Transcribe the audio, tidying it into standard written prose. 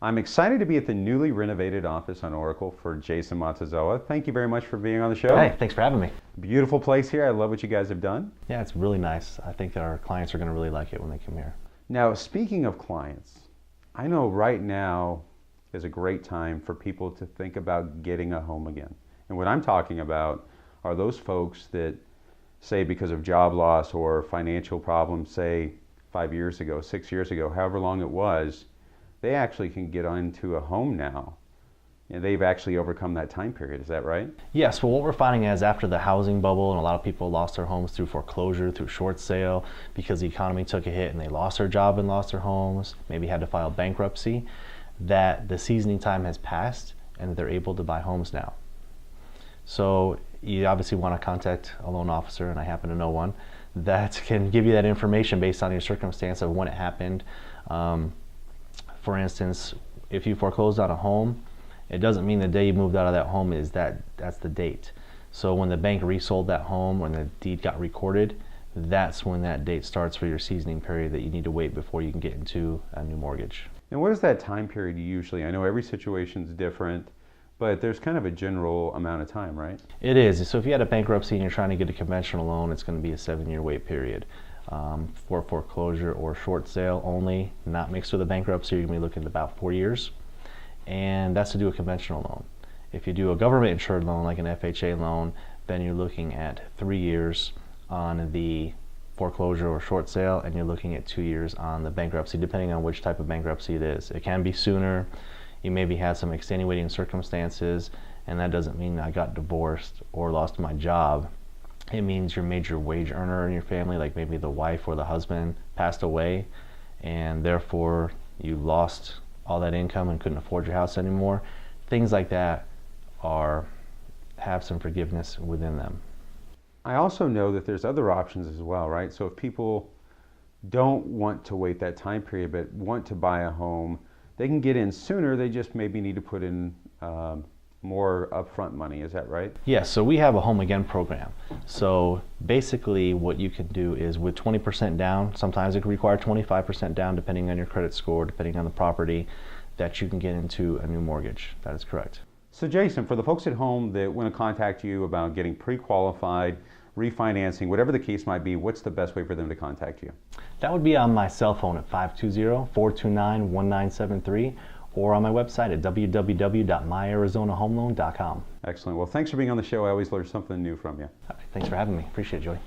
I'm excited to be at the newly renovated office on Oracle for Jason Matsuzawa. Thank you very much for being on the show. Hey, thanks for having me. Beautiful place here. I love what you guys have done. Yeah, it's really nice. I think our clients are going to really like it when they come here. Now, speaking of clients, I know right now is a great time for people to think about getting a home again. And what I'm talking about are those folks that say because of job loss or financial problems, say 5 years ago, 6 years ago, however long it was, they actually can get into a home now. And they've actually overcome that time period. Is that right? Yes, well, what we're finding is after the housing bubble, and a lot of people lost their homes through foreclosure, through short sale, because the economy took a hit and they lost their job and lost their homes, maybe had to file bankruptcy, that the seasoning time has passed and they're able to buy homes now. So you obviously want to contact a loan officer, and I happen to know one, that can give you that information based on your circumstance of when it happened. For instance, if you foreclosed on a home, it doesn't mean the day you moved out of that home that's the date. So when the bank resold that home, when the deed got recorded, that's when that date starts for your seasoning period that you need to wait before you can get into a new mortgage. And what is that time period usually? I know every situation is different, but there's kind of a general amount of time, right? It is. So if you had a bankruptcy and you're trying to get a conventional loan, it's going to be a 7-year wait period. For foreclosure or short sale only, not mixed with a bankruptcy, you're going to be looking at about 4 years. And that's to do a conventional loan. If you do a government insured loan like an FHA loan, then you're looking at 3 years on the foreclosure or short sale, and you're looking at 2 years on the bankruptcy, depending on which type of bankruptcy it is. It can be sooner. You maybe had some extenuating circumstances, and that doesn't mean I got divorced or lost my job. It means your major wage earner in your family, like maybe the wife or the husband, passed away, and therefore you lost all that income and couldn't afford your house anymore. Things like that have some forgiveness within them. I also know that there's other options as well, right? So if people don't want to wait that time period but want to buy a home, they can get in sooner. They just maybe need to put in more upfront money. Is that right? Yes, so we have a home again program. So basically what you can do is with 20% down, sometimes it can require 25% down depending on your credit score, depending on the property, that you can get into a new mortgage. That is correct. So Jason, for the folks at home that want to contact you about getting pre-qualified, refinancing, whatever the case might be, what's the best way for them to contact you? That would be on my cell phone at 520-429-1973, or on my website at www.myarizonahomeloan.com. Excellent. Well, thanks for being on the show. I always learn something new from you. All right, thanks for having me. Appreciate it, Joey.